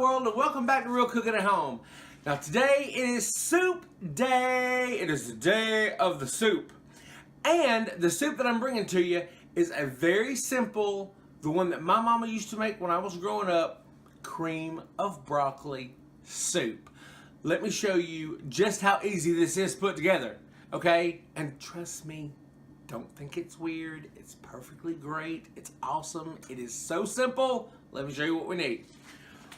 world, and welcome back to Real Cooking at Home. Now today it is soup day. It is the day of the soup. And the soup that I'm bringing to you is a very simple, the one that my mama used to make when I was growing up, cream of broccoli soup. Let me show you just how easy this is put together, okay? And trust me, don't think it's weird. It's perfectly great. It's awesome. It is so simple. Let me show you what we need.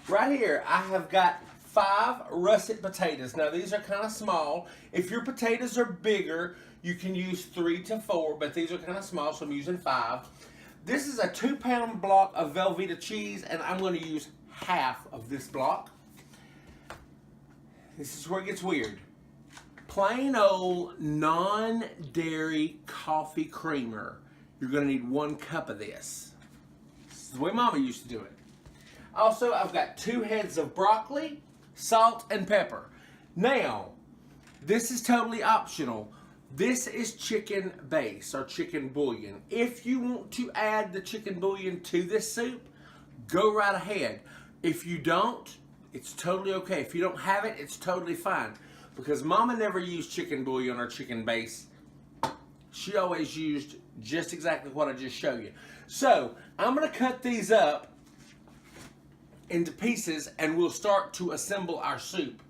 Right here, I have got 5 russet potatoes. Now, these are kind of small. If your potatoes are bigger, you can use 3 to 4, but these are kind of small, so I'm using 5. This is a 2-pound block of Velveeta cheese, and I'm going to use half of this block. This is where it gets weird. Plain old non-dairy coffee creamer. You're going to need 1 cup of this. This is the way Mama used to do it. Also, I've got 2 heads of broccoli, salt, and pepper. Now, this is totally optional. This is chicken base or chicken bouillon. If you want to add the chicken bouillon to this soup, go right ahead. If you don't, it's totally okay. If you don't have it, it's totally fine. Because Mama never used chicken bouillon or chicken base. She always used just exactly what I just showed you. So, I'm going to cut these up into pieces and we'll start to assemble our soup.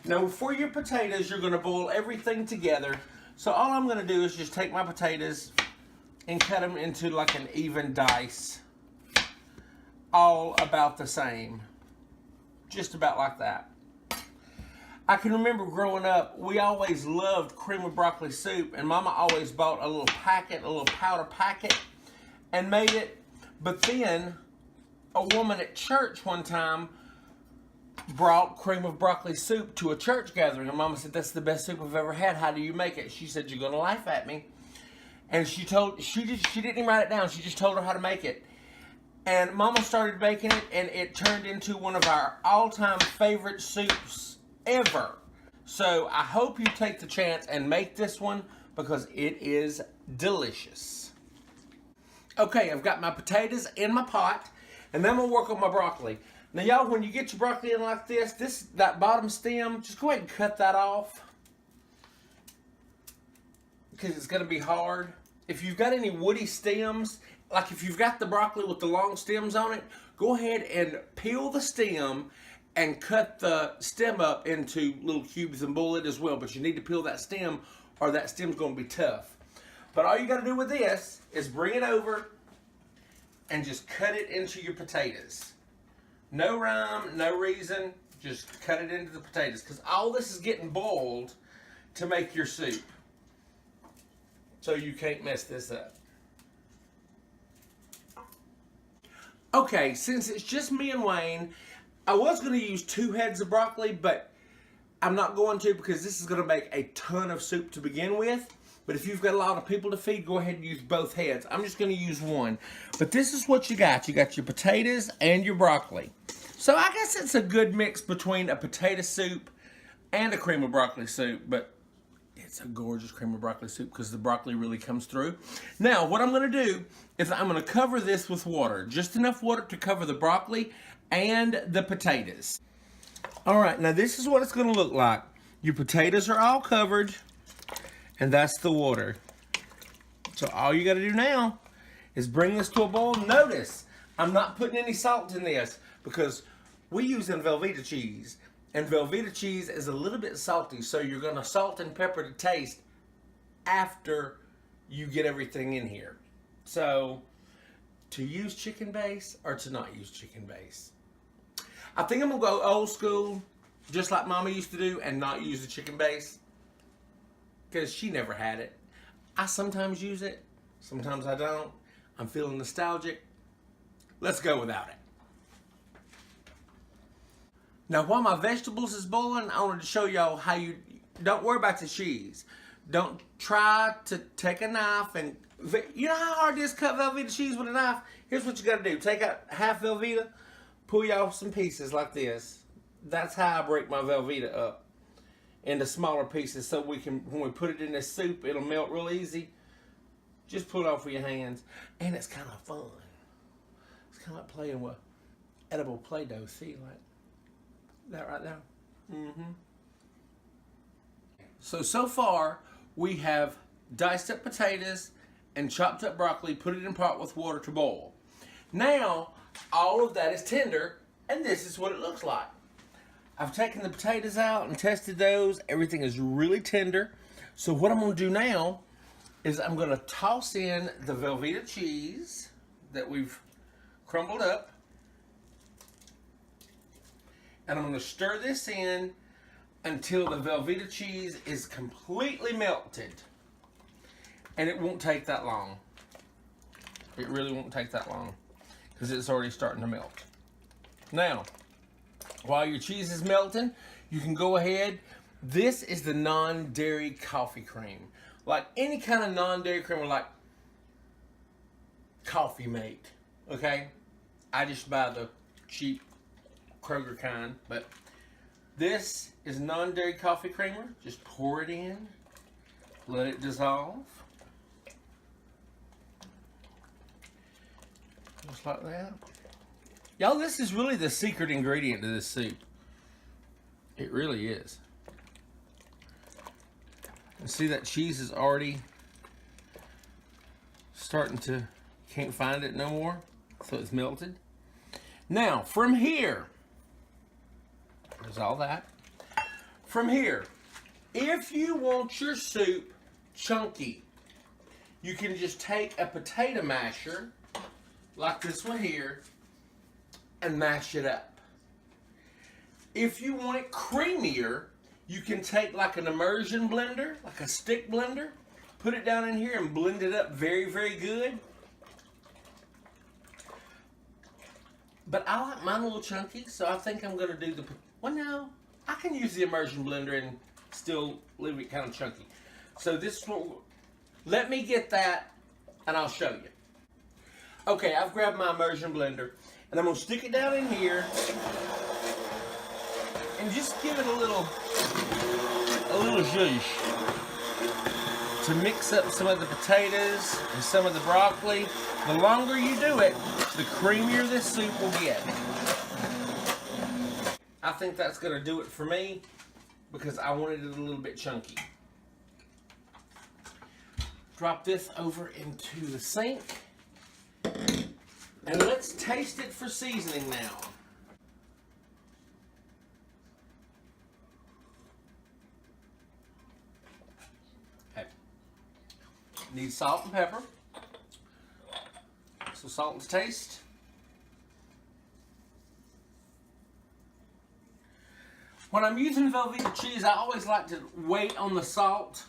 Now, for your potatoes, you're going to boil everything together. So all I'm going to do is just take my potatoes and cut them into like an even dice. All about the same. Just about like that. I can remember growing up, we always loved cream of broccoli soup, and Mama always bought a little packet, a little powder packet, and made it. But then, a woman at church one time brought cream of broccoli soup to a church gathering, and Mama said, "That's the best soup I've ever had. How do you make it?" She said, "You're gonna laugh at me." And she didn't even write it down. She just told her how to make it. And Mama started making it, and it turned into one of our all-time favorite soups ever. So I hope you take the chance and make this one because it is delicious. Okay, I've got my potatoes in my pot, and then I'm gonna work on my broccoli. Now y'all, when you get your broccoli in like this, that bottom stem, just go ahead and cut that off because it's gonna be hard. If you've got any woody stems, like if you've got the broccoli with the long stems on it, go ahead and peel the stem and cut the stem up into little cubes and boil it as well. But you need to peel that stem or that stem's gonna be tough. But all you gotta do with this is bring it over and just cut it into your potatoes. No rhyme, no reason, just cut it into the potatoes because all this is getting boiled to make your soup. So you can't mess this up. Okay, since it's just me and Wayne, I was going to use 2 heads of broccoli, but I'm not going to because this is going to make a ton of soup to begin with. But if you've got a lot of people to feed, go ahead and use both heads. I'm just going to use 1. But this is what you got. You got your potatoes and your broccoli. So I guess it's a good mix between a potato soup and a cream of broccoli soup. But it's a gorgeous cream of broccoli soup because the broccoli really comes through. Now, what I'm going to do is I'm going to cover this with water. Just enough water to cover the broccoli and the potatoes. All right, now this is what it's going to look like. Your potatoes are all covered. And that's the water. So all you got to do now is bring this to a boil. Notice, I'm not putting any salt in this because we use Velveeta cheese. And Velveeta cheese is a little bit salty, so you're going to salt and pepper to taste after you get everything in here. So, to use chicken base or to not use chicken base? I think I'm going to go old school, just like Mama used to do, and not use the chicken base. Because she never had it. I sometimes use it, sometimes I don't. I'm feeling nostalgic. Let's go without it. Now while my vegetables is boiling, I wanted to show y'all how you, don't worry about the cheese. Don't try to take a knife and, you know how hard it is to cut Velveeta cheese with a knife? Here's what you gotta do. Take out half Velveeta, pull you off some pieces like this. That's how I break my Velveeta up into smaller pieces so we can, when we put it in this soup, it'll melt real easy. Just pull it off with your hands. And it's kind of fun. It's kind of like playing with edible Play-Doh. See, like, That right there. So far, we have diced up potatoes and chopped up broccoli, put it in pot with water to boil. Now, all of that is tender, and this is what it looks like. I've taken the potatoes out and tested those. Everything is really tender. So what I'm gonna do now is I'm gonna toss in the Velveeta cheese that we've crumbled up. And I'm gonna stir this in until the Velveeta cheese is completely melted. And it won't take that long. It really won't take that long because it's already starting to melt. Now, while your cheese is melting, you can go ahead. This is the non-dairy coffee cream. Like any kind of non-dairy cream, like Coffee Mate, okay? I just buy the cheap Kroger kind, but this is non-dairy coffee creamer. Just pour it in, let it dissolve. Just like that. Y'all, this is really the secret ingredient to this soup. It really is. And see that cheese is already starting to, can't find it no more, so it's melted. Now, from here, there's all that. From here, if you want your soup chunky, you can just take a potato masher, like this one here, and mash it up. If you want it creamier, you can take like an immersion blender, like a stick blender, put it down in here and blend it up very, very good. But I like mine a little chunky, so I think I'm gonna do the, well no, I can use the immersion blender and still leave it kind of chunky. So this is what, let me get that and I'll show you. Okay, I've grabbed my immersion blender and I'm gonna stick it down in here and just give it a little zhuzh to mix up some of the potatoes and some of the broccoli. The longer you do it, the creamier this soup will get. I think that's gonna do it for me because I wanted it a little bit chunky. Drop this over into the sink. And let's taste it for seasoning now. Okay. Need salt and pepper. So salt to taste. When I'm using Velveeta cheese, I always like to wait on the salt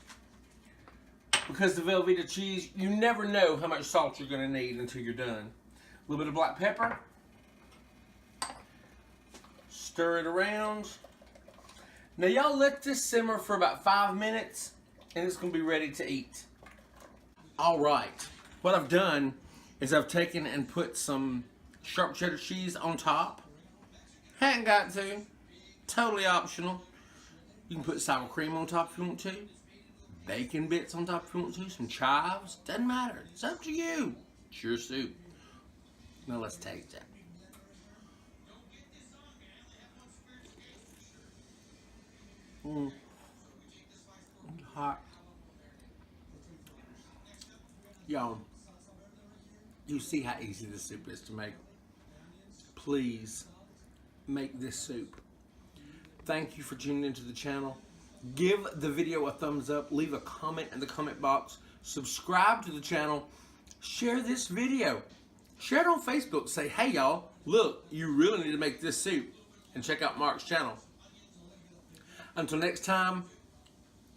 because the Velveeta cheese, you never know how much salt you're going to need until you're done. A little bit of black pepper. Stir it around. Now y'all let this simmer for about 5 minutes and it's going to be ready to eat. Alright, what I've done is I've taken and put some sharp cheddar cheese on top. Hadn't got to. Totally optional. You can put sour cream on top if you want to. Bacon bits on top if you want to. Some chives. Doesn't matter. It's up to you. It's your soup. Now let's taste it. Hot. Y'all, you see how easy this soup is to make. Please make this soup. Thank you for tuning into the channel. Give the video a thumbs up. Leave a comment in the comment box. Subscribe to the channel. Share this video. Share it on Facebook. Say, hey y'all, look, you really need to make this soup. And check out Mark's channel. Until next time,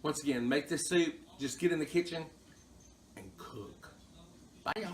once again, make this soup. Just get in the kitchen and cook. Bye y'all.